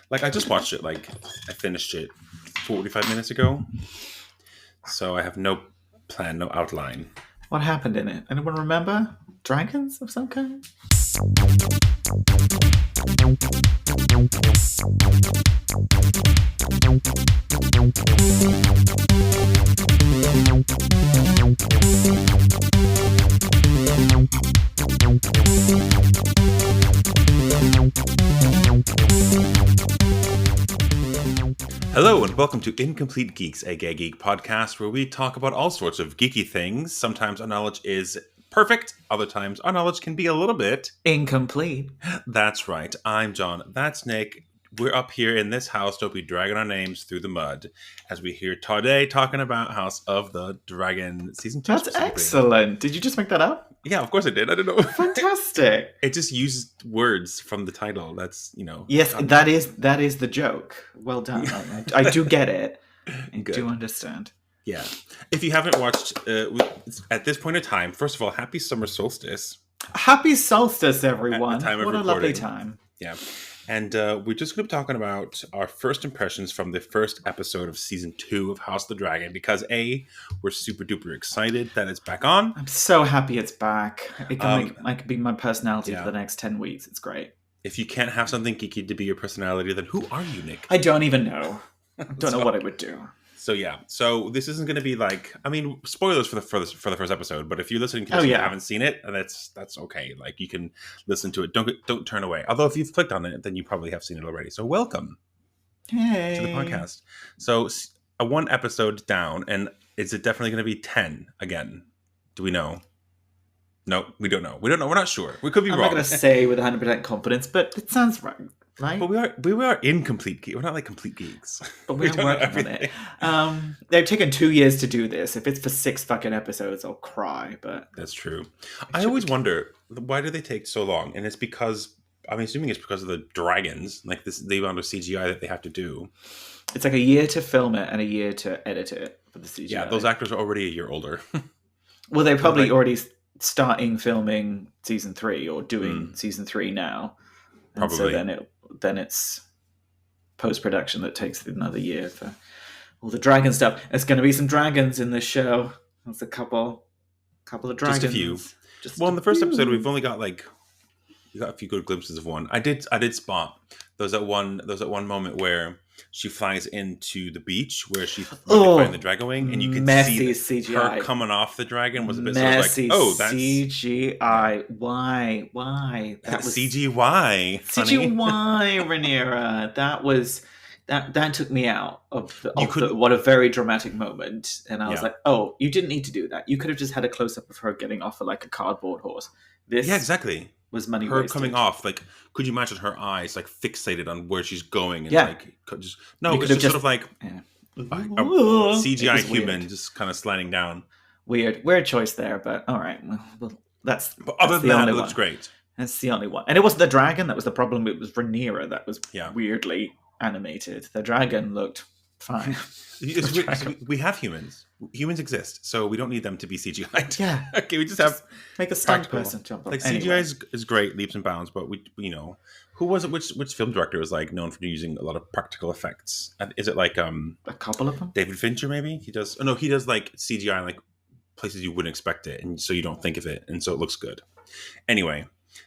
Like I just watched it. Like I finished it 45 minutes ago, so I have no plan, no outline. What happened in it? Anyone remember? Dragons of some kind? Hello and welcome to Incomplete Geeks, a gay geek podcast where we talk about all sorts of geeky things. Sometimes our knowledge is perfect, other times our knowledge can be a little bit Incomplete. That's right. I'm John. That's Nick. We're up here in this house. Don't be dragging our names through the mud as we hear today talking about House of the Dragon season 2. That's excellent. Did you just make that up? Yeah, of course I did. I don't know. Fantastic. It just used words from the title. That's, Yes, that is the joke. Well done. I do get it. I do understand. Yeah. If you haven't watched, at this point in time, first of all, happy summer solstice. Happy solstice, everyone. At the time of what a recording. lovely time. Yeah. And we're just going to be talking about our first impressions from the first episode of season 2 of House of the Dragon because A, we're super duper excited that it's back on. I'm so happy it's back. It can be my personality for the next 10 weeks. It's great. If you can't have something geeky to be your personality, then who are you, Nick? I don't even know. I don't know what I would do. So yeah, so this isn't going to be like, I mean, spoilers for the first episode. But if you're listening to this and you haven't seen it, that's okay. Like you can listen to it. Don't turn away. Although if you've clicked on it, then you probably have seen it already. So welcome to the podcast. So one episode down, and is it definitely going to be 10 again? Do we know? No, we don't know. We don't know. We're not sure. We could be wrong. I'm not going to say with 100% confidence, but it sounds right. Right? But we are incomplete geeks. We're not like complete geeks. But we're working on it. They've taken 2 years to do this. If it's for 6 fucking episodes, I'll cry. But that's true. I always wonder, why do they take so long? And it's because, I'm assuming it's because of the dragons, like the amount of CGI that they have to do. It's like a year to film it and a year to edit it for the CGI. Yeah, those actors are already a year older. Well, they're probably already starting filming season 3 or doing season 3 now. And probably. So then it's post-production that takes another year for all the dragon stuff. There's going to be some dragons in this show. There's a couple of dragons. Just a few. In the first episode, we've only got we got a few good glimpses of one. I did spot there's that one moment where she flies into the beach where she find the dragon wing, and you can see CGI. Her coming off the dragon was a bit messy sort of like, that's CGI. Why? That was CGI. CGI, Rhaenyra. That took me out of what a very dramatic moment, and I was like, oh, you didn't need to do that. You could have just had a close up of her getting off of like a cardboard horse. Exactly. Was money her wasted. Coming off, like, could you imagine her eyes like fixated on where she's going and it's just sort of like a CGI human weird. just kind of sliding down. Weird choice there, but all right. Well, but other than that, it looks great. That's the only one, and it wasn't the dragon that was the problem. It was Rhaenyra that was weirdly animated. The dragon looked fine. We have humans. Humans exist, so we don't need them to be CGI. Yeah. Okay, we just have make a stunt person jump up. Like CGI is great, leaps and bounds, but we who was it? Which film director was like known for using a lot of practical effects? Is it like a couple of them? David Fincher, maybe he does. Oh no, he does like CGI in like places you wouldn't expect it, and so you don't think of it, and so it looks good. Anyway,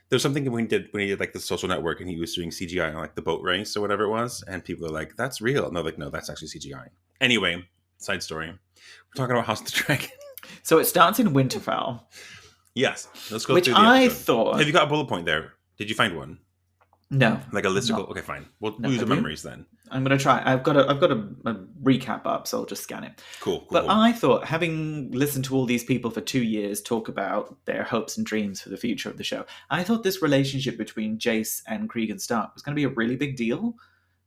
there's something when he did like the Social Network, and he was doing CGI on like the boat race or whatever it was, and people are like, "That's real." And they're like, "No, that's actually CGI." Anyway, side story. We're talking about House of the Dragon. So it starts in Winterfell. Yes, let's go. Which through the I episode. thought. Have you got a bullet point there? Did you find one? No, like a listicle. Okay, fine. We'll use the memories then. I'm gonna try. I've got a recap up, so I'll just scan it. Cool. But I thought, having listened to all these people for 2 years talk about their hopes and dreams for the future of the show, I thought this relationship between Jace and Cregan Stark was going to be a really big deal.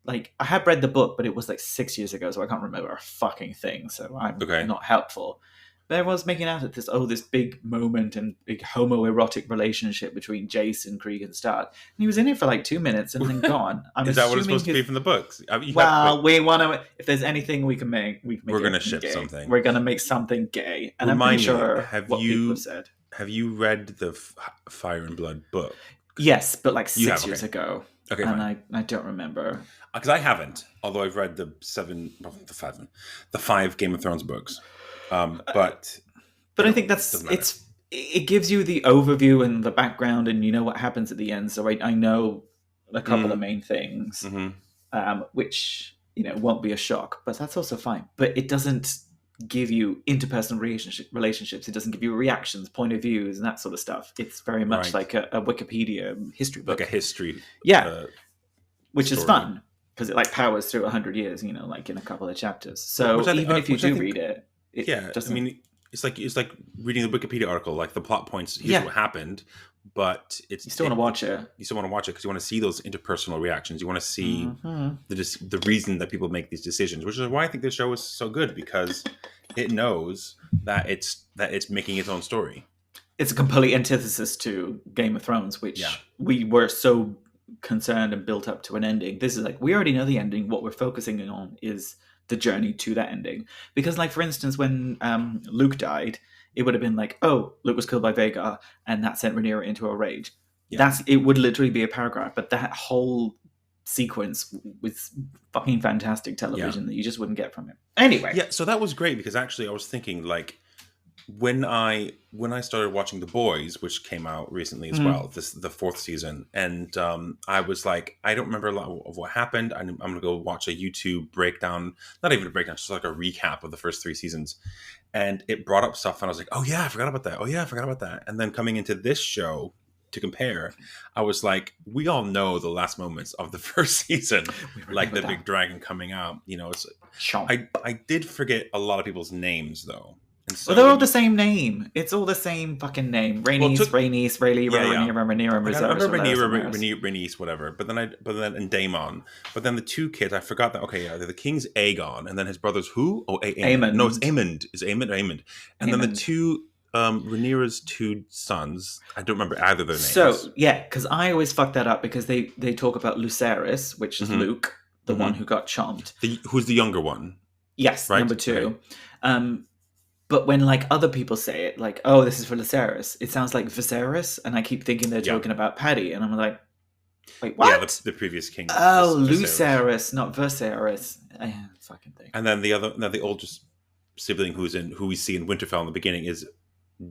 Like, I had read the book, but it was like 6 years ago, so I can't remember a fucking thing. So I'm not helpful. But everyone's making out at this big moment and big homoerotic relationship between Jace and Cregan Stark. And he was in it for like 2 minutes and then gone. Is that what it's supposed to be from the books? We want to. If there's anything we can make, we're going to ship something. We're going to make something gay. And I'm pretty sure what people have said. Have you read the Fire and Blood book? Yes, but like 6 years ago. Okay, and fine. I don't remember. Because I haven't, although I've read the five Game of Thrones books. But I think doesn't matter. it gives you the overview and the background, and you know what happens at the end. So I know a couple of main things, which won't be a shock, but that's also fine. But it doesn't give you interpersonal relationships. It doesn't give you reactions, point of views, and that sort of stuff. It's very much like a Wikipedia history book, like a history, which is fun because it powers through 100 years, like in a couple of chapters. So even if you do read it, doesn't. I mean, it's like reading the Wikipedia article, like the plot points. Here's what happened, but you still want to watch it. You still want to watch it because you want to see those interpersonal reactions. You want to see the reason that people make these decisions, which is why I think this show is so good, because it knows that it's making its own story. It's a complete antithesis to Game of Thrones, which we were so concerned and built up to an ending. This is we already know the ending. What we're focusing on is the journey to that ending. Because, for instance, when Luke died, it would have been oh, Luke was killed by Vhagar, and that sent Rhaenyra into a rage. It would literally be a paragraph, but that whole sequence was fucking fantastic television that you just wouldn't get from it. Anyway. Yeah, so that was great, because actually I was thinking, when I started watching The Boys, which came out recently as well, the 4th season, and I was I don't remember a lot of what happened. I'm going to go watch a YouTube breakdown, not even a breakdown, just a recap of the first 3 seasons. And it brought up stuff, and I was like, oh yeah, I forgot about that. Oh yeah, I forgot about that. And then coming into this show to compare, I was like, we all know the last moments of the first season, the big dragon coming out. It's I did forget a lot of people's names though. So they're all the same name. It's all the same fucking name. Rhaenys, Rhaenyra, Rhaenys, whatever. But then and Daemon. But then the 2 kids, I forgot that. Okay, the king's Aegon, and then his brother's who? Oh, Aemond. No, it's Aemond. Is Aemond or Aemond? And then the 2 Rhaenyra's 2 sons. I don't remember either of their names. So because I always fuck that up, because they talk about Lucerys, which is Luke, the one who got chomped. Who's the younger one? Yes, right? Number 2. Right. But when other people say it, oh, this is for Lucerys, it sounds like Viserys, and I keep thinking they're talking about Paddy, and I'm like, wait, what? Yeah, the previous king. Oh, Lucerys, not Viserys. Fucking thing. And then the oldest sibling who we see in Winterfell in the beginning is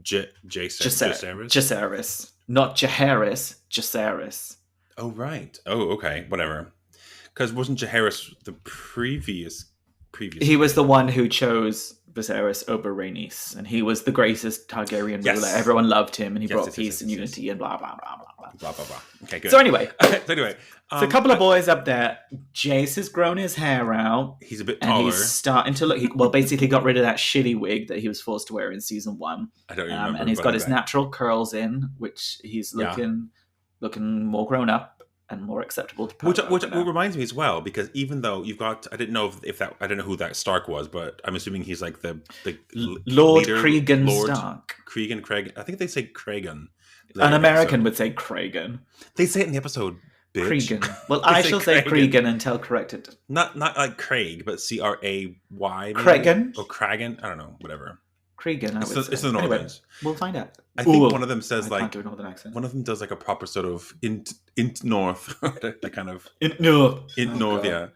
Jacaerys, not Jaehaerys, Jacaerys. Oh right. Oh okay. Whatever. Because wasn't Jaehaerys the previous? He was the one who chose Viserys over Rhaenys, and he was the greatest Targaryen ruler. Everyone loved him, and he brought peace and unity and blah blah blah blah blah blah blah blah. Okay, good. So anyway, so a couple of boys up there. Jace has grown his hair out. He's a bit taller. And he's starting to look. Basically got rid of that shitty wig that he was forced to wear in season 1. I don't remember. And he's got his natural curls in, which he's looking more grown up and more acceptable to which reminds me as well, because even though you've got, I didn't know if that, I don't know who that Stark was, but I'm assuming he's the Lord Cregan Stark. Cregan, Craig. I think they say Cregan. An American would say Cregan. They say it in the episode. Bitch. Cregan. Well, I shall say Cregan until corrected. Not like Craig, but Cray. Cregan or Cragan. I don't know. Whatever. Cregan. It's the Northerners. Anyway, we'll find out. I think one of them says I can't do a Northern accent. One of them does a proper sort of int north, that kind of int north, yeah.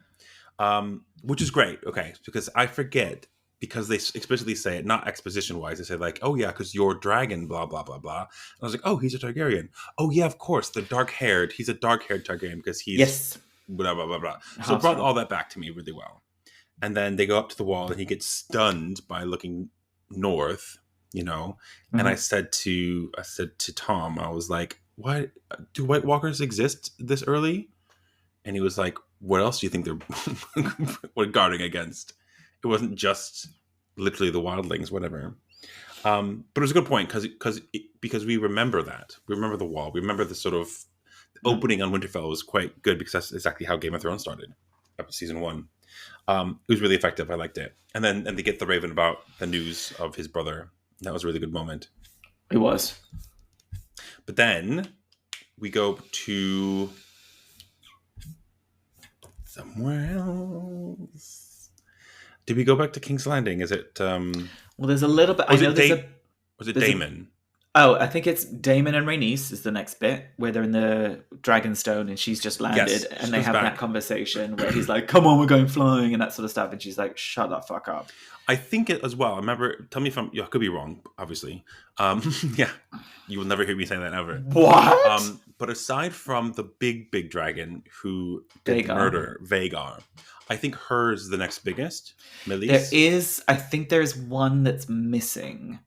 Which is great. Okay, because I forget, because they explicitly say it, not exposition wise. They say oh yeah, because you're dragon, blah blah blah blah. And I was like, oh, he's a Targaryen. Oh yeah, of course, he's a dark haired Targaryen because he's blah blah blah blah. So it brought all that back to me really well. And then they go up to the wall, and he gets stunned by looking north, and I said to Tom, I was like, why do White Walkers exist this early? And he was like, what else do you think they're guarding against? It wasn't just literally the wildlings, whatever. But it was a good point, because we remember that. We remember the wall. We remember the sort of opening on Winterfell was quite good, because that's exactly how Game of Thrones started, season 1. It was really effective. I liked it. And they get the Raven about the news of his brother. That was a really good moment. It was. But then we go to somewhere else. Did we go back to King's Landing? Is it? Well, there's a little bit. Was it Daemon? Oh, I think it's Daemon and Rhaenys is the next bit where they're in the Dragonstone and she's just landed and they have that conversation where he's like, "Come on, we're going flying," and that sort of stuff, and she's like, "Shut the fuck up." I think it as well. I remember. Tell me if I could be wrong. Obviously, yeah, you will never hear me say that ever. What? But aside from the big dragon who did murder Vhagar, I think hers is the next biggest. Meleys. There is. I think there's one that's missing,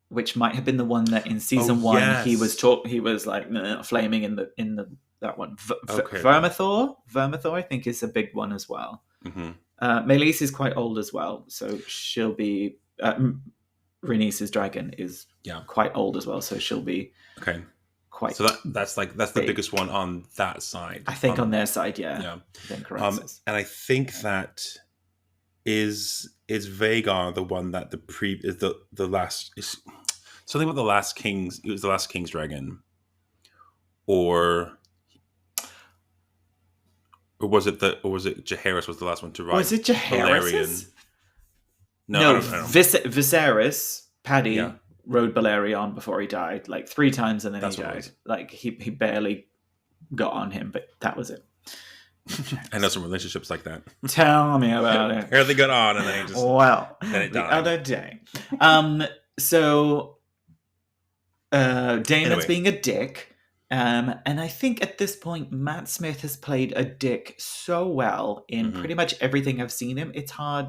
which might have been the one that in season 1 he was like flaming in that one. Vermithor, I think, is a big one as well. Mm-hmm. Meleys is quite old as well, so she'll be. Rhaenys' dragon is quite old as well, so she'll be quite. So that's the biggest one on that side. I think on their side, yeah. And I think that is Vhagar the one that is the last is something about the last kings. It was the last king's dragon, or was it Jaehaerys was the last one to ride? Was it Jaehaerys? No. Viserys, Paddy rode Balerion before he died, like 3 times, and then he died. Like he barely got on him, but that was it. I know some relationships like that. Tell me about it. Barely got on, and then he just then it died. The other day. So Daemon's being a dick. And I think at this point, Matt Smith has played a dick so well in pretty much everything I've seen him. It's hard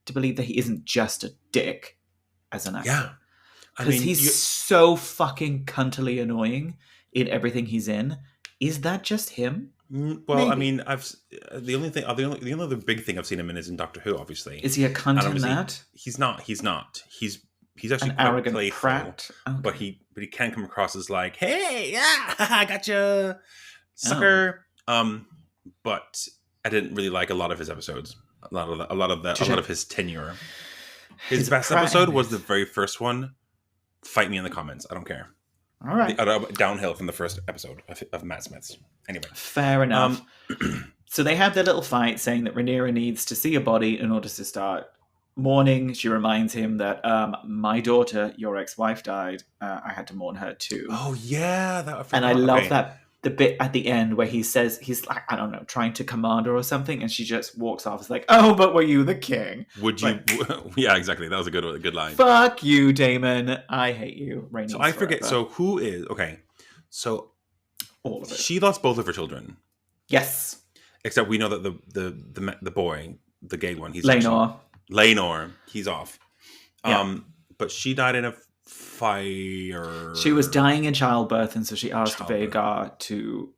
to believe that he isn't just a dick as an actor. Yeah. Because he's so fucking cuntily annoying in everything he's in. Is that just him? Well, maybe. I mean, the only other big thing I've seen him in is in Doctor Who. Obviously, is he a cunt in that? He's not. He's actually an arrogant playful, prat. Okay. But he can come across as like, "Hey, yeah, I gotcha, sucker." But I didn't really like a lot of his episodes. A lot of his tenure. His best episode was the very first one. Fight me in the comments. I don't care. All right. Downhill from the first episode of Matt Smith's. Anyway. Fair enough. So they have their little fight saying that Rhaenyra needs to see a body in order to start mourning. She reminds him that my daughter, your ex-wife, died. I had to mourn her too. Oh, yeah. I love that. The bit at the end where he says, he's like, I don't know, trying to command her or something, and she just walks off. It's like, "Oh, but were you the king?" Would you? Yeah, exactly. That was a good line. Fuck you, Daemon. I hate you. Rhaenys so I forget. Forever. So who is okay? So all of it. She lost both of her children. Yes. Except we know that the boy, the gay one, he's Laenor, he's off. Yeah. But she died in a fire. She was dying in childbirth, and so she asked Vhagar to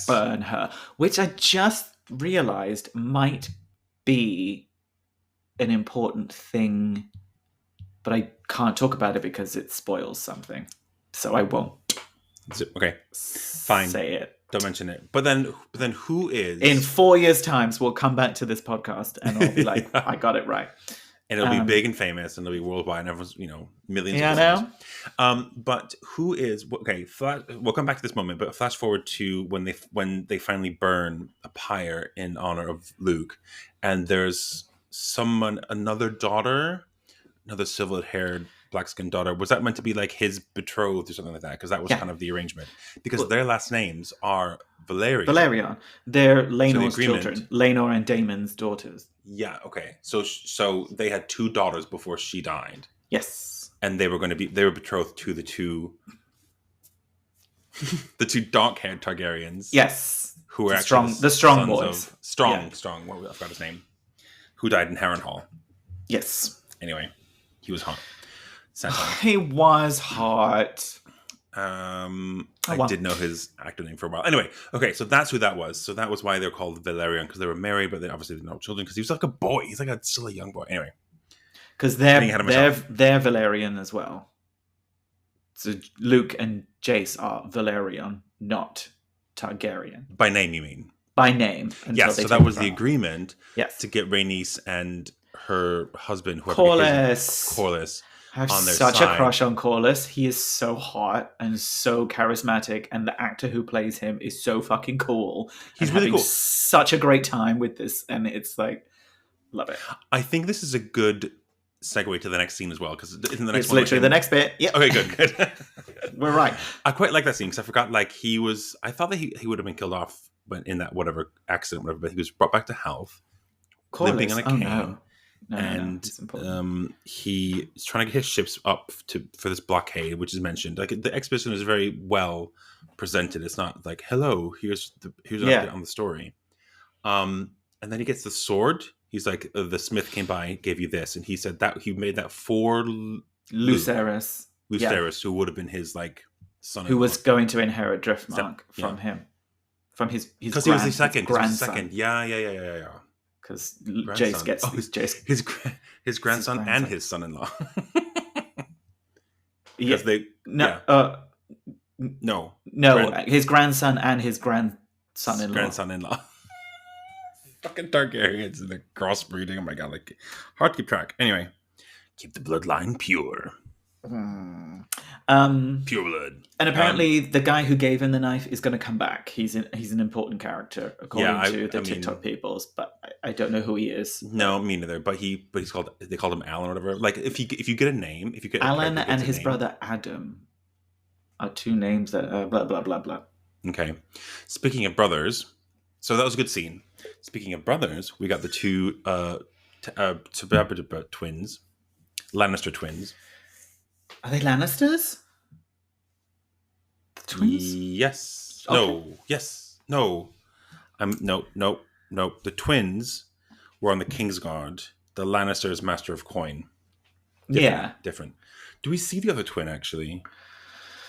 burn her, which I just realized might be an important thing, but I can't talk about it because it spoils something, so I won't. Okay, fine. Say it. Don't mention it. But then who is? In 4 years' time, we'll come back to this podcast, and I'll be like, I got it right. And it'll be big and famous, and it'll be worldwide, and everyone's, millions of listeners. But who is... Okay, we'll come back to this moment, but flash forward to when they finally burn a pyre in honor of Luke, and there's another daughter, another silver-haired, black-skinned daughter. Was that meant to be like his betrothed or something like that? Because that was kind of the arrangement. Because their last names are Valerion. They're Laenor's children. Laenor and Daemon's daughters. Yeah, okay. So they had 2 daughters before she died. Yes. And they were betrothed to the two dark-haired Targaryens. Yes. Who were actually the strong boys. Strong. I forgot his name. Who died in Harrenhal. Yes. Anyway, he was hot. He was hot. I did know his actor name for a while. Anyway, okay, so that's who that was. So that was why they're called Valerion, because they were married, but they obviously didn't have children, because he was like a boy. He's like still a young boy. Anyway. Because they're Valerian as well. So Luke and Jace are Valerion, not Targaryen. By name, you mean? By name. Yes, so that was the agreement to get Rhaenys and her husband, Corlys. I have such a crush on Corlys. He is so hot and so charismatic, and the actor who plays him is so fucking cool. He's really cool. Such a great time with this, and it's like, love it. I think this is a good segue to the next scene as well, because isn't the next it's one literally the next bit. Yeah. Okay, good. We're right. I quite like that scene because I forgot, like, I thought that he would have been killed off in that whatever accident, whatever, but he was brought back to health, limping on a cane. No. He's trying to get his ships up for this blockade, which is mentioned. Like, the exposition is very well presented. It's not like, hello, here's an update on the story. And then he gets the sword. He's like, the smith came by, gave you this, and he said that he made that for Lucerys, who would have been his like son, who was going to inherit Driftmark from him, from his because he was the second. Grandson. Yeah. Because Jace gets his grandson and his son-in-law. Because No, his grandson and his grandson-in-law. Fucking Targaryens and the crossbreeding. Oh my god, like, hard to keep track. Anyway, keep the bloodline pure. Pure blood. And apparently, the guy who gave him the knife is going to come back. He's an important character according to the TikTok peoples, but I don't know who he is. No, me neither. But they called him Alan or whatever. Like, if you get a name, if you get Alan and his brother Adam are two names that blah blah blah blah. Okay. Speaking of brothers, so that was a good scene. Speaking of brothers, we got the two twins, Lannister twins. Are they Lannisters? The twins? Yes. Okay. No. Yes. No. No. The twins were on the Kingsguard. The Lannisters, Master of Coin. Different. Do we see the other twin, actually?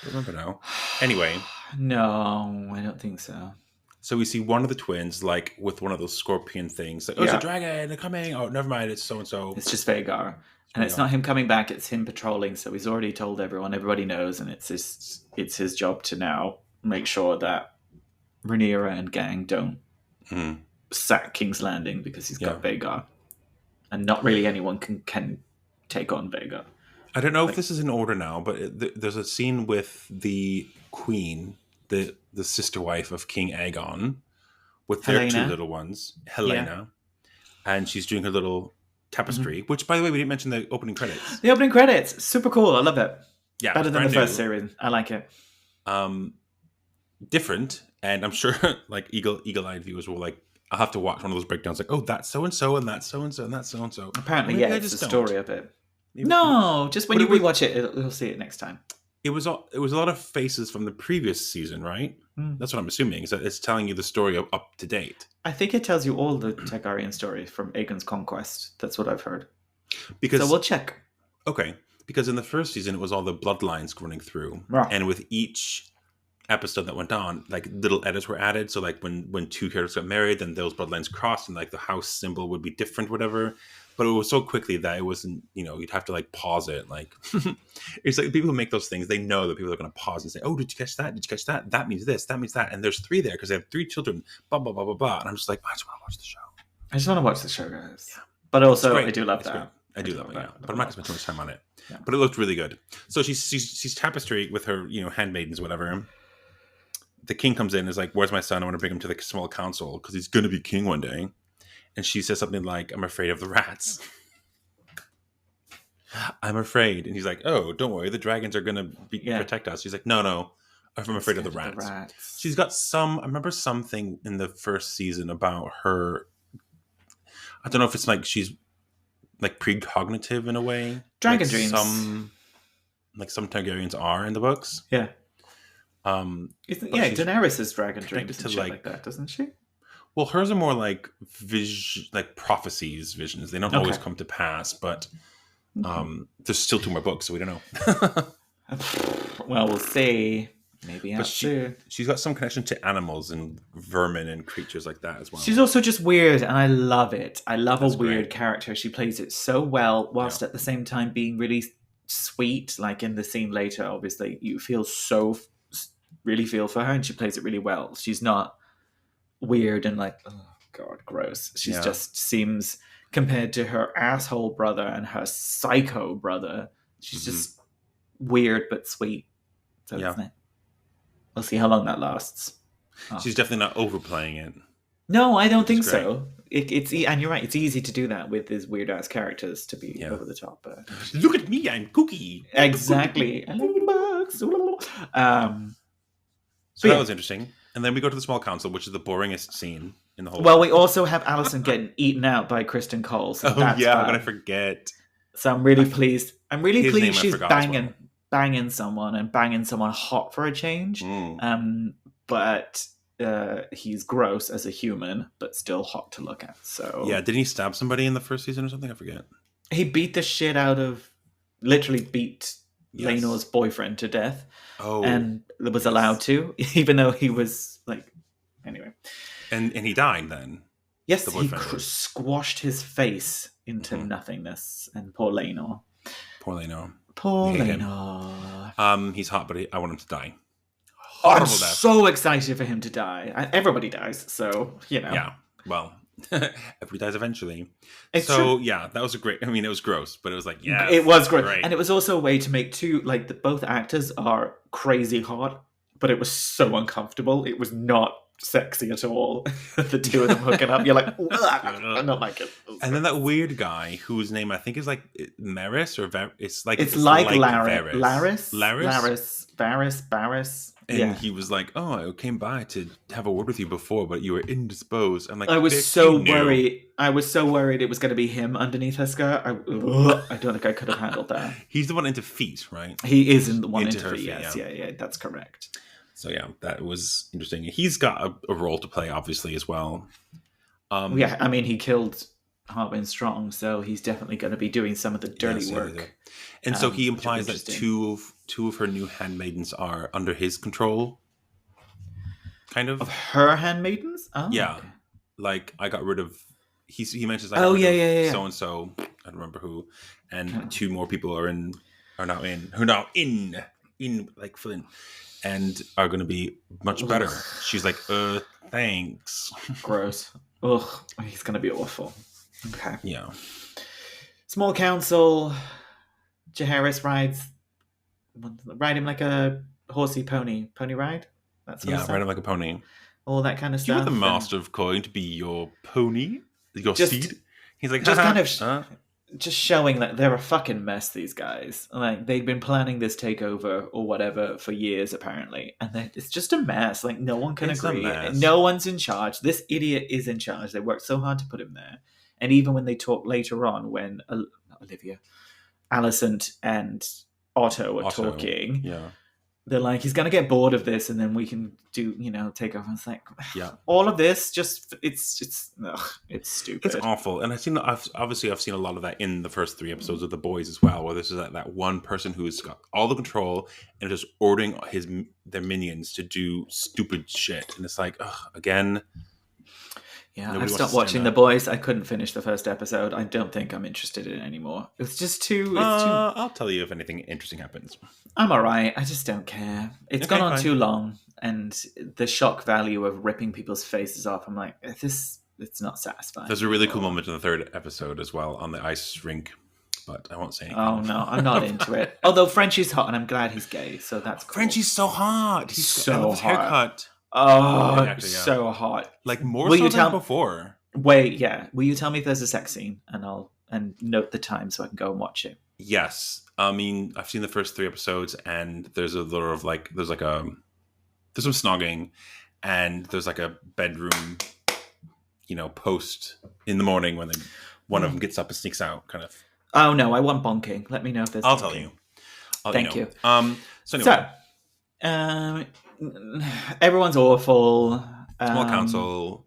I don't remember now. Anyway. No, I don't think so. So we see one of the twins, like, with one of those scorpion things. Like, it's a dragon, they're coming. Oh, never mind, it's so-and-so. It's just Vhagar. And it's not him coming back, it's him patrolling. So he's already told everyone. Everybody knows. And it's his job to now make sure that Rhaenyra and gang don't sack King's Landing because he's got Vhagar. And not really anyone can take on Vhagar. I don't know if this is in order now, but there's a scene with the queen, the sister wife of King Aegon, with their two little ones, Helena, and she's doing her little tapestry, which, by the way, we didn't mention the opening credits. The opening credits, super cool. I love it. Yeah, better than the first series. I like it. Different, and I'm sure like eagle-eyed viewers will like, I'll have to watch one of those breakdowns, like, oh, that's so and so, and that's so and so, and that's so and so. Apparently, it's the story of it. No, just when you rewatch it, you'll see it next time. It was a lot of faces from the previous season, right? That's what I'm assuming. So it's telling you the story up to date. I think it tells you all the Targaryen story from Aegon's conquest. That's what I've heard. So we'll check. Okay, because in the first season, it was all the bloodlines running through, and with each episode that went on, like, little edits were added. So like when two characters got married, then those bloodlines crossed, and like the house symbol would be different, whatever. But it was so quickly that it wasn't, you'd have to like pause it. Like, it's like people who make those things, they know that people are going to pause and say, oh, did you catch that? Did you catch that? That means this, that means that. And there's 3 there because they have 3 children, blah, blah, blah, blah, blah. And I'm just like, I just want to watch the show. I just want to watch the show, guys. Yeah. But also, I do love that. Great. I do love it, yeah. But I'm not going to spend too much time on it. Yeah. But it looked really good. So she's tapestry with her, handmaidens, whatever. The king comes in and is like, where's my son? I want to bring him to the small council because he's going to be king one day. And she says something like, I'm afraid of the rats. I'm afraid. And he's like, oh, don't worry. The dragons are going to protect us. She's like, no. I'm afraid of the rats. She's got I remember something in the first season about her. I don't know if it's like she's like precognitive in a way. Dragon dreams. Some Targaryens are in the books. Yeah. Daenerys is dragon dreams to like that, doesn't she? Well, hers are more like prophecies, visions. They don't always come to pass, but there's still 2 more books, so we don't know. Well, we'll see. Maybe she's got some connection to animals and vermin and creatures like that as well. She's also just weird, and I love it. I love a weird character. She plays it so well, whilst at the same time being really sweet. Like in the scene later, obviously, you really feel for her, and she plays it really well. She's not weird and like, oh god, gross. She's just seems, compared to her asshole brother and her psycho brother, she's just weird but sweet. So we'll see how long that lasts. She's definitely not overplaying it. No, I don't think so. and you're right. It's easy to do that with these weird ass characters to be over the top. Look at me, I'm kooky. Exactly. So that was interesting. And then we go to the small council, which is the boringest scene in the whole. Well, we also have Allison getting eaten out by Kristen Cole. So I'm gonna forget. So I'm really pleased. I'm really pleased she's banging someone and banging someone hot for a change. But he's gross as a human, but still hot to look at. So didn't he stab somebody in the first season or something? I forget. He beat the shit out of, literally beat Laenor's boyfriend to death. Oh, and was allowed to, even though he was like, anyway. And he died then. Yes, he squashed his face into nothingness. And poor Laenor. Poor Laenor. Poor Laenor. He's hot, but I want him to die. I'm so excited for him to die. Everybody dies, so, you know. Yeah, well, everybody dies eventually. It's true. That was a great... I mean, it was gross, but it was like, it was great. And it was also a way to make both actors are crazy hot, but it was so uncomfortable. It was not sexy at all. The two of them hooking up. You're like, I'm not like it. And then that weird guy whose name I think is like Maris or it's like Varys. And he was like, I came by to have a word with you before, but you were indisposed. I'm like, I was so worried. I was so worried it was going to be him underneath her skirt. I don't think I could have handled that. He's the one into feet, right? He is the one into feet, yes. Yeah, that's correct. So that was interesting. He's got a role to play, obviously, as well. I mean, he killed Harwin Strong, so he's definitely going to be doing some of the dirty work. And so he implies that two of her new handmaidens are under his control, kind of. Of her handmaidens? Oh, yeah. Okay. Like, I got rid of... He mentions... So and so. I don't remember who. And two more people are now in like Flynn. And are going to be much better. Ugh. She's like, thanks. Gross. Ugh, he's going to be awful. Okay. Yeah. Small council. Jaehaerys ride him like a horsey pony ride. That's ride him like a pony. All that kind of stuff. You want the master of coin to be your pony, your steed. He's like, just kind of just showing that they're a fucking mess. These guys, like they've been planning this takeover or whatever for years apparently, and it's just a mess. Like no one can agree. No one's in charge. This idiot is in charge. They worked so hard to put him there, and even when they talk later on, when Alicent and Otto are talking. Yeah. They're like, he's going to get bored of this and then we can do, take over. It's like, all of this it's stupid. It's awful. And I've seen a lot of that in the first 3 episodes of The Boys as well, where this is that one person who's got all the control and just ordering their minions to do stupid shit. And it's like, again. Yeah, I've stopped watching The Boys. I couldn't finish the first episode. I don't think I'm interested in it anymore. It's just too... I'll tell you if anything interesting happens. I'm alright. I just don't care. It's gone on too long, and the shock value of ripping people's faces off, I'm like, it's not satisfying. There's a really cool moment in the 3rd episode as well on the ice rink, but I won't say anything. Oh no, I'm not into it. Although Frenchie's hot, and I'm glad he's gay, so that's cool. Frenchie's so hot. He's so hot. Haircut. Oh, so hot! Like more so than before. Wait, will you tell me if there's a sex scene, and I'll note the time so I can go and watch it? Yes, I mean I've seen the first 3 episodes, and there's a lot of there's some snogging, and there's like a bedroom, post in the morning when one of them gets up and sneaks out, kind of. Oh no, I want bonking. Let me know if there's. I'll tell you. Thank you. So anyway. Everyone's awful. Small council.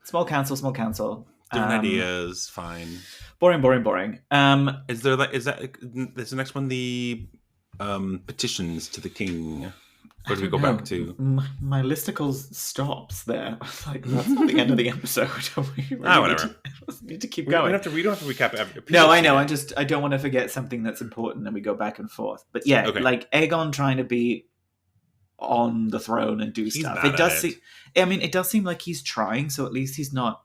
Different ideas, fine. Boring. Is the next one the petitions to the king? Or do we go back to my listicles stops there? Like that's not the end of the episode. We really whatever. Need to keep going. We don't have to recap every. No, I know. I don't want to forget something that's important, and we go back and forth. But like Aegon trying to be on the throne and do stuff. It does seem like he's trying, so at least he's not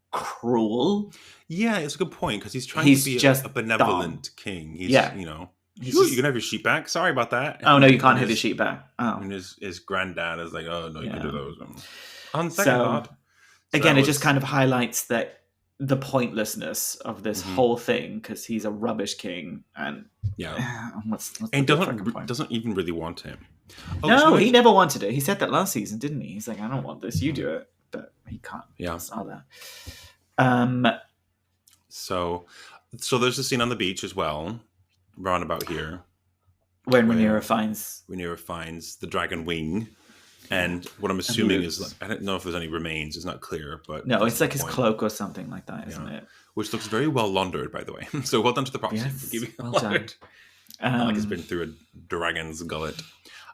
cruel. Yeah, it's a good point because he's trying to be a benevolent king. He's you can have your sheep back. Sorry about that. Oh no, you can't have your sheep back. Oh. And his granddad is like, oh no, you can do those. On second thought. Again, it just kind of highlights that the pointlessness of this whole thing because he's a rubbish king, and what's and doesn't even really want him. No, he never wanted it. He said that last season, didn't he? He's like, I don't want this. You do it, but he can't. Yeah, it's not that. So there's a scene on the beach as well, roundabout here, when Rhaenyra finds the dragon wing. And what I'm assuming is, I don't know if there's any remains. It's not clear, but no, it's like his cloak or something like that, isn't it? Which looks very well laundered, by the way. So well done to the props team for keeping it laundered. Not like it's been through a dragon's gullet.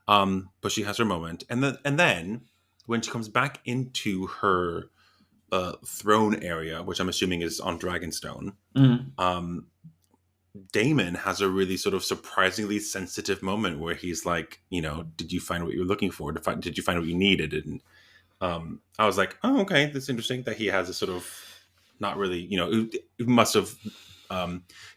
But she has her moment, and then when she comes back into her throne area, which I'm assuming is on Dragonstone, Daemon has a really sort of surprisingly sensitive moment where he's like, did you find what you were looking for? Did you find what you needed? And I was like, oh, okay, that's interesting that he has a sort of not really, it must have,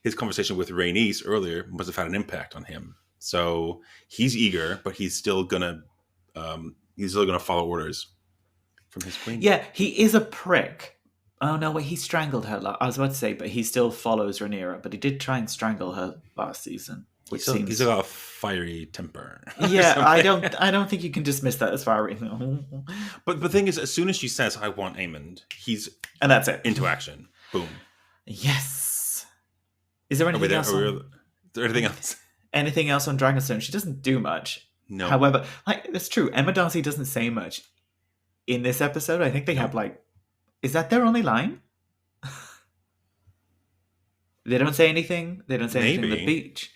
his conversation with Rhaenys earlier must have had an impact on him. So he's eager, but he's still gonna follow orders from his queen. Yeah, he is a prick. Oh no, wait, he strangled her. I was about to say, but he still follows Rhaenyra. But he did try and strangle her last season, which seems he's got a fiery temper. Yeah, I don't think you can dismiss that as fiery. But the thing is, as soon as she says, "I want Aemond," and that's it into action. Boom. Yes. Is there anything else? Is there anything else? Anything else on Dragonstone? She doesn't do much. No. However, it's true. Emma Darcy doesn't say much in this episode. I think they have is that their only line? They don't say anything. They don't say anything on the beach.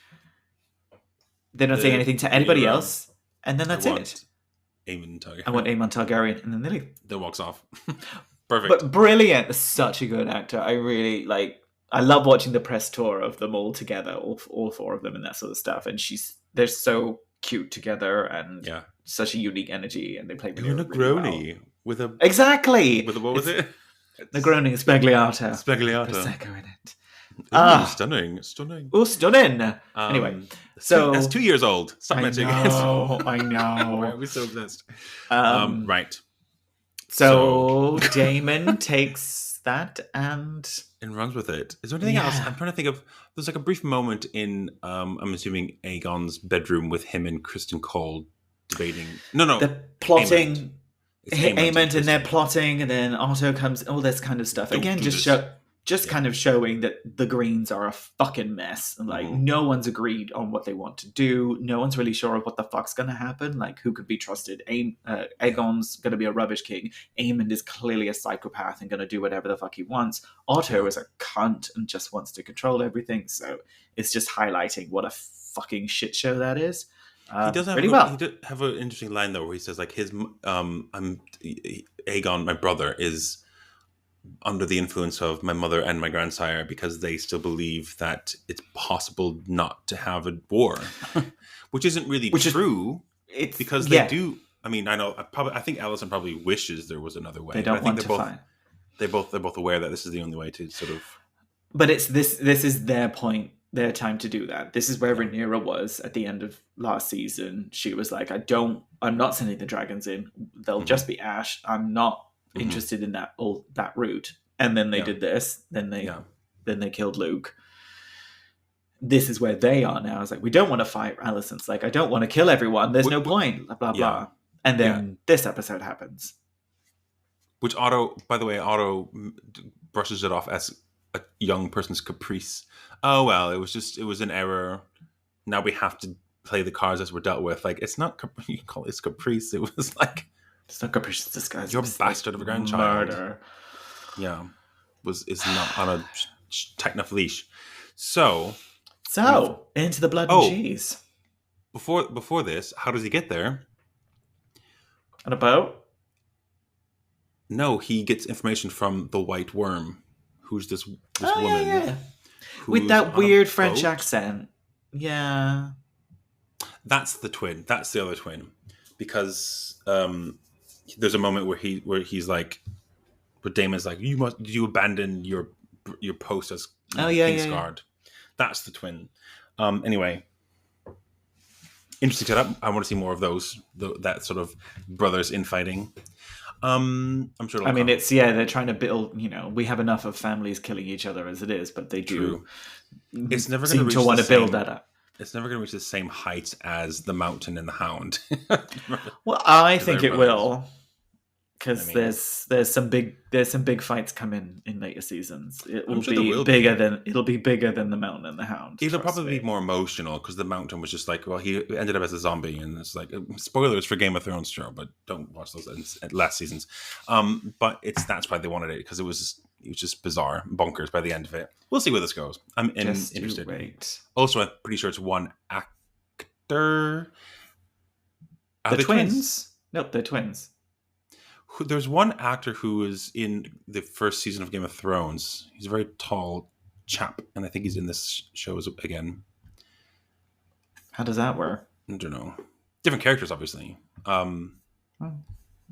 They don't say anything to anybody else. And then that's it. Aemond Targaryen. I want Aemond Targaryen. And then they leave. Then walks off. Perfect. But brilliant. Such a good actor. I really I love watching the press tour of them all together, all four of them and that sort of stuff. And they're so cute together and such a unique energy. And they play really, Negroni well. With a exactly. With a, what was it? Negroni Spagliata. Spagliata. Prosecco in it. Stunning. Oh, stunning. Anyway, so that's 2 years old. Stop mentioning it. I know. Why are we so obsessed? Right. So Daemon takes that and runs with it. Is there anything else? I'm trying to think of. There's like a brief moment in, I'm assuming Aegon's bedroom with him and Kristen Cole debating. No. The plotting. Aemond and they're plotting, and then Otto comes. All this kind of stuff. Again, kind of showing that the Greens are a fucking mess. And no one's agreed on what they want to do. No one's really sure of what the fuck's going to happen. Like, who could be trusted? Aegon's going to be a rubbish king. Aemond is clearly a psychopath and going to do whatever the fuck he wants. Otto is a cunt and just wants to control everything. So it's just highlighting what a fucking shit show that is. He does have really well. He did have an interesting line though, where he says like Aegon, my brother, is under the influence of my mother and my grandsire because they still believe that it's possible not to have a war, which isn't really true. It's because they do. I mean, I think Allison probably wishes there was another way. They don't want to fight. They're both aware that this is the only way to sort of. But it's this is their point. Their time to do that. This is where Rhaenyra was at the end of last season. She was like, I'm not sending the dragons in. They'll just be ash. I'm not interested in that route. And then they did this. Then they killed Luke. This is where they are now. It's like, we don't want to fight. Alicent's like, I don't want to kill everyone. There's no point. Blah, blah, blah. And then this episode happens. Which Otto brushes it off as a young person's caprice. Oh well, it was an error. Now we have to play the cards as we're dealt with. Like, it's not you can call it caprice. It was like, it's not caprice. This guy's your bastard of a grandchild. Murder. Yeah, is not on a tight enough leash. So into the blood and cheese. Before this, how does he get there? On a boat? No, he gets information from the White Worm, who's this woman. Yeah. With that weird French accent. Yeah. That's the twin. That's the other twin. Because there's a moment where he's like, where Daemon's like, did you abandon your post as Kingsguard? That's the twin. Anyway. Interesting setup. I want to see more of those, that sort of brothers infighting. I'm sure. I mean, they're trying to build. We have enough of families killing each other as it is, but they do. It's never seem to want to build that up. It's never going to reach the same heights as the Mountain and the Hound. Well, I think it will, because there's some big fights coming in later seasons. It will be bigger than the Mountain and the Hound. It'll probably be more emotional because the Mountain was just like, well, he ended up as a zombie, and it's like spoilers for Game of Thrones show, but don't watch those last seasons. But that's why they wanted it, because it was just bizarre, bonkers by the end of it. We'll see where this goes. I'm interested. Wait. Also, I'm pretty sure it's one actor. Are the twins? Nope, they're twins. There's one actor who was in the first season of Game of Thrones. He's a very tall chap, and I think he's in this show again. How does that work? I don't know. Different characters, obviously. Okay.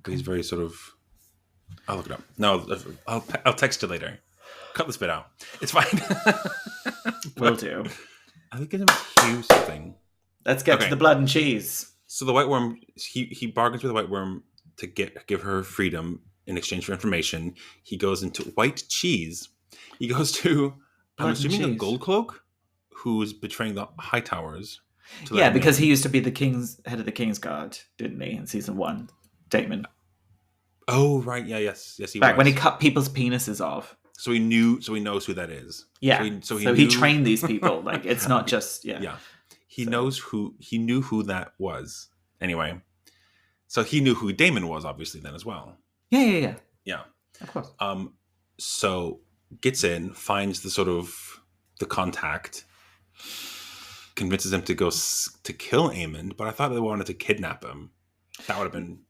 He's very sort of... I'll look it up. No, I'll text you later. Cut this bit out. It's fine. Will do. I think it's him something. Let's get to the blood and cheese. So the White Worm, he bargains with the White Worm to give her freedom in exchange for information. He goes into white cheese. He goes to, I'm assuming, a gold cloak who's betraying the Hightowers. Yeah, because he used to be the head of the King's Guard, didn't he, in season 1? Daemon. Oh, right. Yeah, yes, he back when he cut people's penises off. So he knows who that is. Yeah. So he trained these people. Like, it's not just Yeah. He knew who that was. Anyway. So he knew who Daemon was, obviously, then as well. Yeah. Yeah. Of course. So gets in, finds the contact, convinces him to go to kill Aemond, but I thought they wanted to kidnap him. That would have been...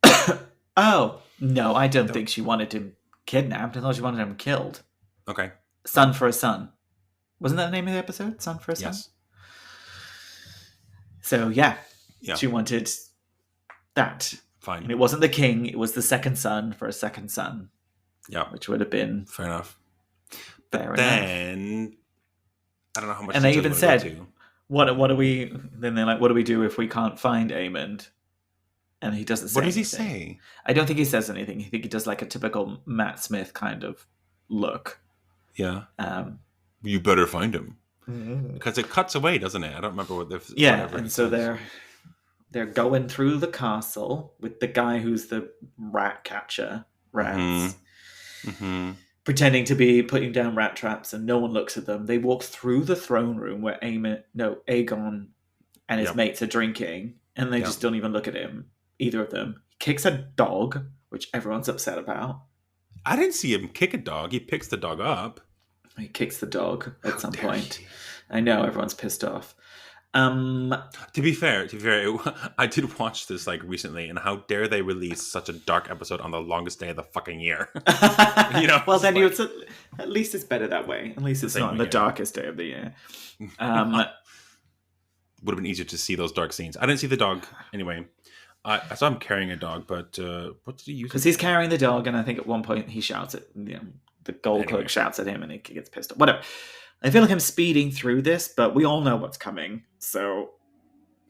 Oh, no, I don't think she wanted him kidnapped. I thought she wanted him killed. Okay. Son for a son. Wasn't that the name of the episode? Son for a son? Yes. So, yeah. She wanted that. Fine. And it wasn't the king, it was the second son for a second son. Yeah. Which would have been... Fair enough. Fair enough. Then... I don't know how much... And they even said, what do we... Then they're like, what do we do if we can't find Aemond? And he doesn't say What does anything. He say? I don't think he says anything. I think he does like a typical Matt Smith kind of look. Yeah. You better find him. Because it cuts away, doesn't it? I don't remember what the... Yeah, and so they're going through the castle with the guy who's the rat catcher. Rats. Mm-hmm. Pretending to be putting down rat traps, and no one looks at them. They walk through the throne room where Aegon and his mates are drinking, and they just don't even look at him. Either of them. He kicks a dog, which everyone's upset about. I didn't see him kick a dog. He picks the dog up. He kicks the dog at some point. I know, everyone's pissed off. To be fair, I did watch this recently, and how dare they release such a dark episode on the longest day of the fucking year? Well, then at least it's better that way. At least it's not on the darkest day of the year. Would have been easier to see those dark scenes. I didn't see the dog anyway. I saw him carrying a dog, but what did he use? Because he's carrying the dog, and I think at one point he shouts at the gold cloak shouts at him, and he gets pissed off. Whatever. I feel like I'm speeding through this, but we all know what's coming. So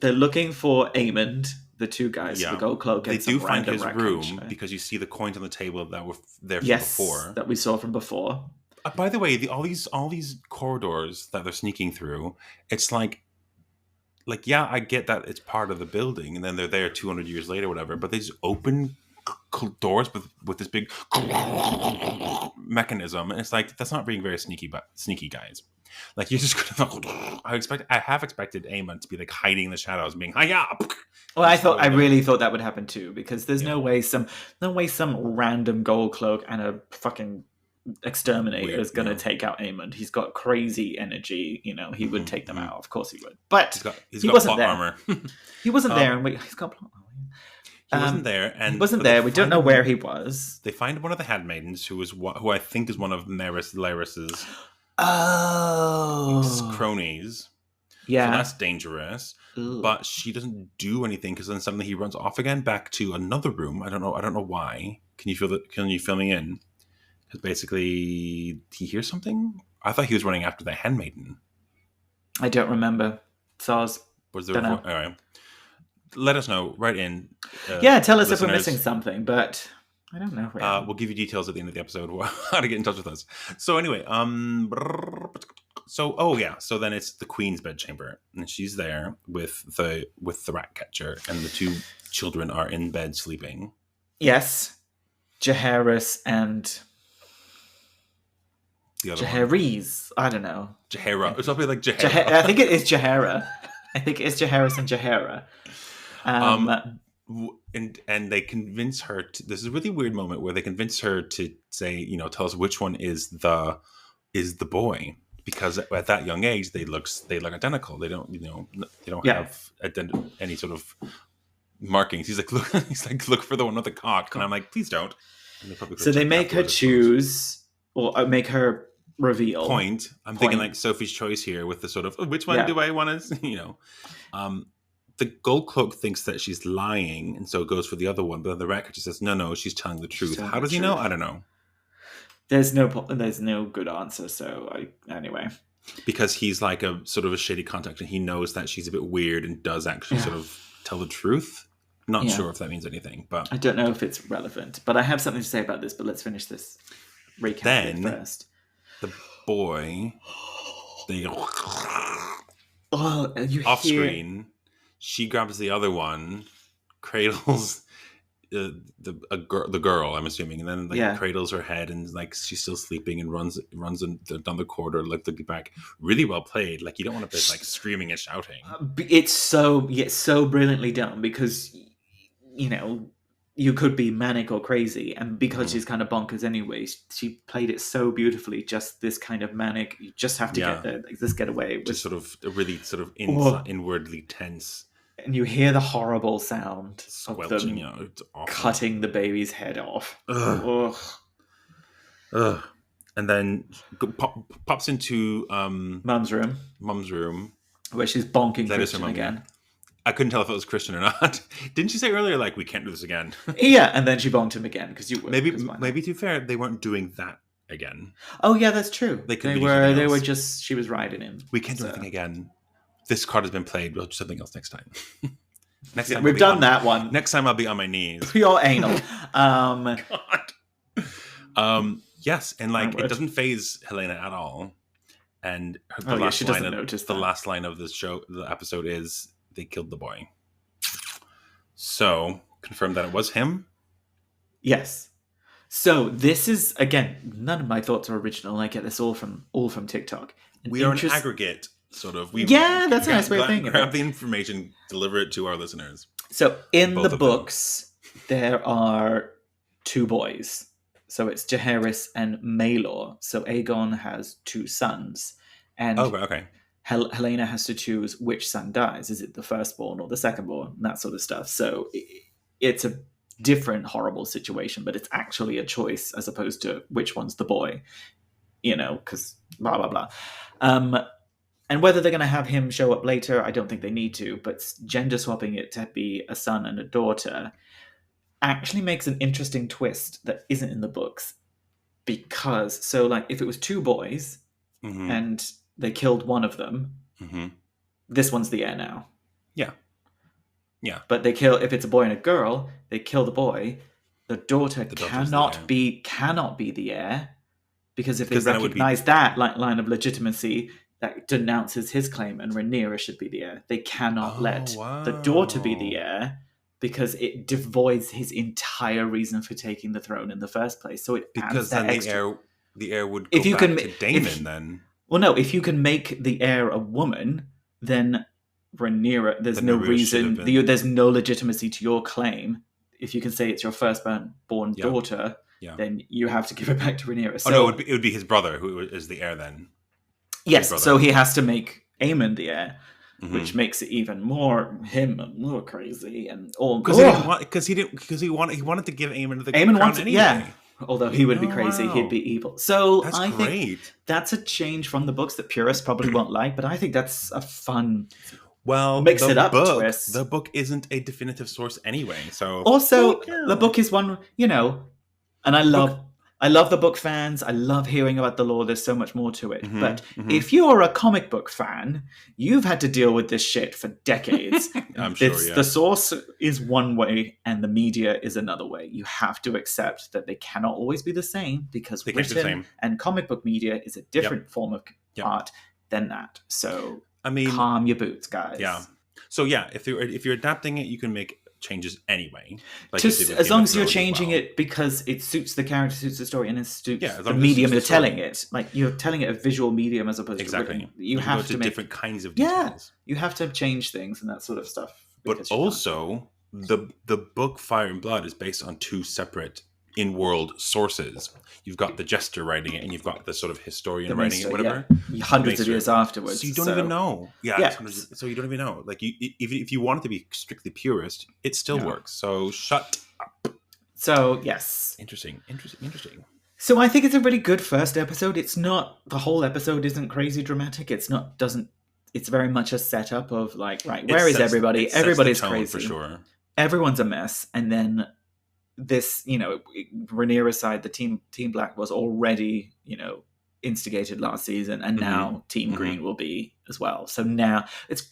they're looking for Aemond, the two guys, the gold cloak. They do find his room because you see the coins on the table that were there from before. That we saw from before. By the way, all these corridors that they're sneaking through, it's like, yeah, I get that it's part of the building, and then they're there 200 years later, whatever. But they just open doors with this big mechanism, and it's like, that's not being very sneaky, guys. Like, you're just gonna... I have expected Aemond to be hiding in the shadows, being hiya. Well, I really thought that would happen too, because there's no way some random gold cloak and a fucking exterminator is going to take out Aemond. He's got crazy energy, he would take them out. Of course he would. But he wasn't there. Armor. He wasn't there, and he's got plot armor. He wasn't there, and he wasn't there. We don't know where he was. They find one of the handmaidens, who I think is one of Larys's cronies. Yeah, so that's dangerous. Ooh. But she doesn't do anything, because then suddenly he runs off again back to another room. I don't know why. Can you feel that? Can you fill me in? Because basically, he hears something. I thought he was running after the handmaiden. I don't remember. Soz. Was there? Anyway, let us know. Write in. Tell us if we're missing something. But I don't know. We'll give you details at the end of the episode how to get in touch with us. So anyway, so then it's the Queen's bedchamber, and she's there with the rat catcher, and the two children are in bed sleeping. Yes, Jaehaerys and the other Jaehaerys. I don't know. Jaehaera. It's something like Jaehaera. I think it is Jaehaera. I think it's Jaehaerys and Jaehaera. And they convince her to, this is a really weird moment where they convince her to say, tell us which one is the boy, because at that young age they look identical. They don't have any sort of markings. He's like, look for the one with the cock, and I'm like, please don't. So they make her choose, or make her reveal. I'm thinking like Sophie's Choice here with the sort of which one do I want to, The Gold Cloak thinks that she's lying, and so goes for the other one. But then the rat catcher says, no, she's telling the truth. How does he know? I don't know. There's no good answer. So anyway, because he's like a sort of a shady contact, and he knows that she's a bit weird and does actually sort of tell the truth. Not sure if that means anything, but I don't know if it's relevant. But I have something to say about this. But let's finish this recap first. The boy, off screen. She grabs the other one, cradles the girl, I'm assuming, and then cradles her head, and like she's still sleeping, and runs down the corridor, looking back. Really well played. Like you don't want to be like screaming and shouting. It's so brilliantly done, because you could be manic or crazy, and because she's kind of bonkers anyway, she played it so beautifully. Just this kind of manic, you just have to get there, like, just get away. Just sort of really sort of inwardly tense. And you hear the horrible sound squelching, of them cutting the baby's head off. Ugh. Ugh. And then pops into Mum's room, where she's bonking Christian again. I couldn't tell if it was Christian or not. Didn't she say earlier, like, we can't do this again? Yeah, and then she bonked him again because you would. Maybe to be fair, they weren't doing that again. Oh yeah, that's true. They were just, she was riding him. We can't do anything again. This card has been played. We'll do something else next time. Next time we've done that one. Next time I'll be on my knees. You're anal. God. Yes, and like it doesn't faze Helena at all. And the last line of the episode is, they killed the boy. So, confirm that it was him? Yes. So, this is, again, none of my thoughts are original. I get this all from TikTok. We are an aggregate, sort of. That's a nice way of thinking. Grab the information, deliver it to our listeners. So, in the books, there are two boys. So, it's Jaehaerys and Maelor. So, Aegon has two sons. And okay. Helena has to choose which son dies. Is it the firstborn or the secondborn? That sort of stuff. So it's a different horrible situation, but it's actually a choice as opposed to which one's the boy, because blah, blah, blah. And whether they're going to have him show up later, I don't think they need to, but gender swapping it to be a son and a daughter actually makes an interesting twist that isn't in the books. Because, so like, if it was two boys and they killed one of them, this one's the heir now. Yeah. But if it's a boy and a girl, they kill the boy. The daughter cannot be the heir, because if they recognize that line of legitimacy, that denounces his claim, and Rhaenyra should be the heir. They cannot let the daughter be the heir, because it devoids his entire reason for taking the throne in the first place. So it adds that extra. The heir would go back to Daemon then. Well, no, if you can make the heir a woman, then Rhaenyra, there's no reason, there's no legitimacy to your claim. If you can say it's your firstborn daughter, then you have to give it back to Rhaenyra. So, it would be his brother who is the heir then. Yes, so he has to make Aemon the heir, which makes it even more crazy and all. Because he wanted to give Aemon the crown anyway. Yeah. Although he would be crazy, he'd be evil. So I think that's a change from the books that purists probably won't like, but I think that's a fun mix it up twist. The book isn't a definitive source anyway, so also the book is one, and I love I love the book fans. I love hearing about the lore. There's so much more to it. But if you're a comic book fan, you've had to deal with this shit for decades. I'm sure, The source is one way and the media is another way. You have to accept that they cannot always be the same because written and comic book media is a different form of art than that. So calm your boots, guys. Yeah. So yeah, if you're adapting it, you can make changes anyway. As long as you're changing it because it suits the character, suits the story, and it suits the medium you're telling it. Like you're telling it a visual medium as opposed to written. You have to make different kinds of details. Yeah, you have to change things and that sort of stuff. But also, the book Fire and Blood is based on two separate in-world sources. You've got the jester writing it, and you've got the sort of historian writing it, whatever. Yeah. Hundreds of years afterwards. So you don't even know. So you don't even know. Like, even if you want it to be strictly purist, it still works. So shut up. So, yes. Interesting. So I think it's a really good first episode. It's not, the whole episode isn't crazy dramatic. It's very much a setup of like, right, where is everybody? Everybody's crazy. For sure. Everyone's a mess. And then this, Rhaenyra's side, the Team Black was already, instigated last season, and now Team Green will be as well. So now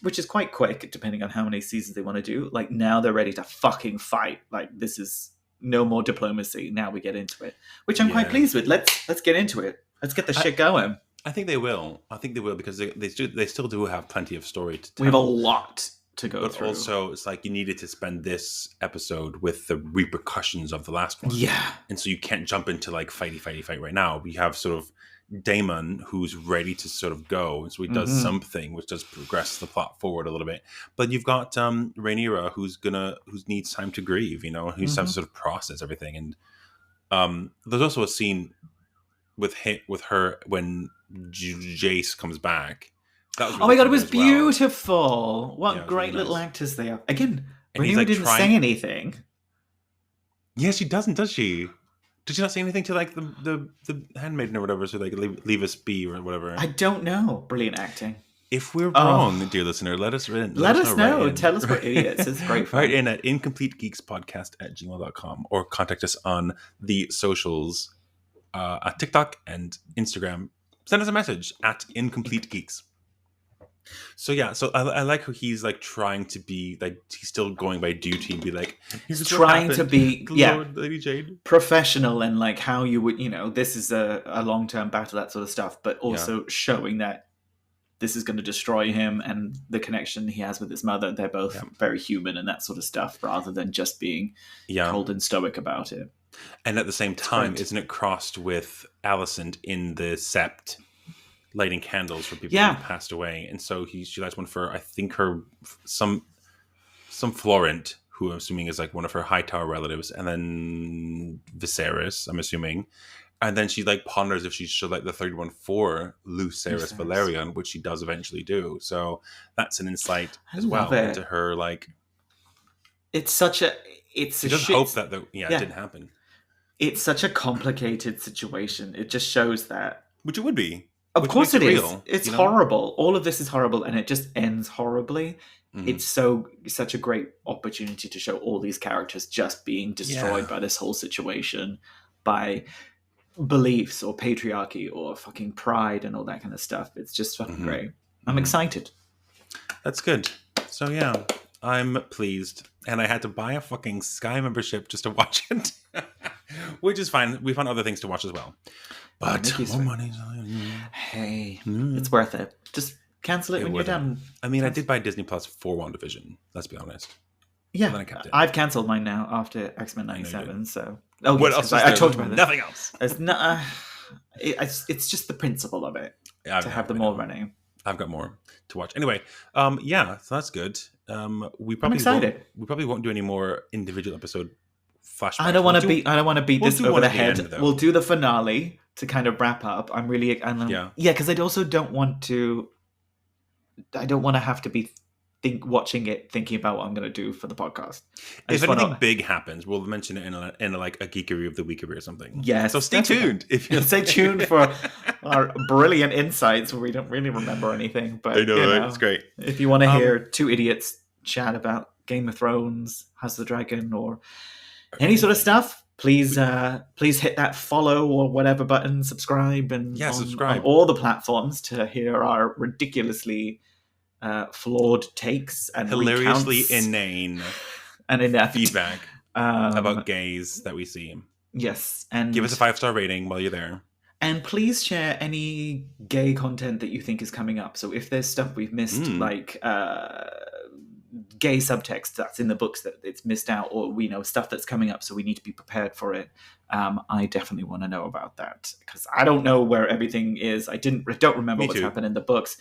which is quite quick, depending on how many seasons they want to do. Like now they're ready to fucking fight. Like this is no more diplomacy. Now we get into it, which I'm quite pleased with. Let's get into it. Let's get the shit going. I think they will. Because they still do have plenty of story to tell. We have a lot to go through. But also, it's like you needed to spend this episode with the repercussions of the last one. Yeah. And so you can't jump into like fight right now. We have sort of Daemon who's ready to sort of go. So he does something which does progress the plot forward a little bit. But you've got Rhaenyra who needs time to grieve, who's time to sort of process everything. And there's also a scene with her when Jace comes back. Really oh my god, it was beautiful. What great little actors they are. Again, Rhaenyra didn't say anything. Yeah, she doesn't, does she? Did she not say anything to like the handmaiden or whatever, so like leave us be or whatever? I don't know. Brilliant acting. If we're wrong, dear listener, let us know. Tell us we're idiots. It's great fun. Write in at incompletegeekspodcast@gmail.com or contact us on the socials at TikTok and Instagram. Send us a message at incompletegeeks. So I like how he's like trying to be like he's still going by duty and be like he's trying to be Lord, Lady Jade, professional and like how you would this is a long-term battle, that sort of stuff, but also showing that this is going to destroy him and the connection he has with his mother. They're both very human and that sort of stuff, rather than just being cold and stoic about it. And at the same time, isn't it crossed with Alicent in the Sept? Lighting candles for people who passed away, and so she lights one for I think some Florent, who I'm assuming is like one of her Hightower relatives, and then Viserys, I'm assuming, and then she like ponders if she should light the third one for Lucerys Velaryon, which she does eventually do. So that's an insight as well into her. Like she does hope that it didn't happen. It's such a complicated situation. It just shows that, which it would be. Of course it is. It's horrible. All of this is horrible, and it just ends horribly. Mm-hmm. It's such a great opportunity to show all these characters just being destroyed by this whole situation, by beliefs or patriarchy or fucking pride and all that kind of stuff. It's just fucking great. I'm excited. That's good. So yeah, I'm pleased. And I had to buy a fucking Sky membership just to watch it. Which is fine. We found other things to watch as well. But more money. Hey, it's worth it. Just cancel it when you're done. I mean, I did buy Disney Plus for WandaVision. Let's be honest. Yeah, then I kept it. I've cancelled mine now after X-Men 97. So, what else? I talked about nothing else. It's not. It's just the principle of it to have them all running. I've got more to watch. Anyway, so that's good. I'm excited. We probably won't do any more individual episode flashbacks. I don't want to beat this over the head. We'll do the finale to kind of wrap up. I'm really because I also don't want to. I don't want to have to be watching it, thinking about what I'm going to do for the podcast. If anything big happens, we'll mention it in a geekery of the weekery or something. Yes. So stay tuned. Stay tuned for our brilliant insights where we don't really remember anything. But I know, right? It's great. If you want to hear two idiots chat about Game of Thrones, House of the Dragon, or any sort of stuff, Please hit that follow or whatever button, subscribe, and subscribe on all the platforms to hear our ridiculously flawed takes and hilariously recounts inane and inept feedback about gays that we see. Yes, and give us a 5-star rating while you're there. And please share any gay content that you think is coming up. So if there's stuff we've missed, like gay subtext that's in the books that it's missed out, or we know stuff that's coming up, so we need to be prepared for it. I definitely want to know about that, because I don't know where everything is. I don't remember what's happened in the books.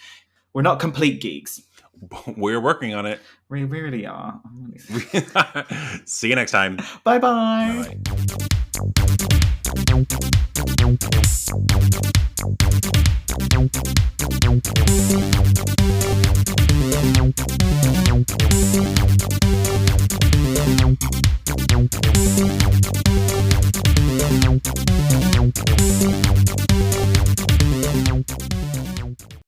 We're not complete geeks. We're working on it. We really are. See you next time. Bye-bye. Bye-bye.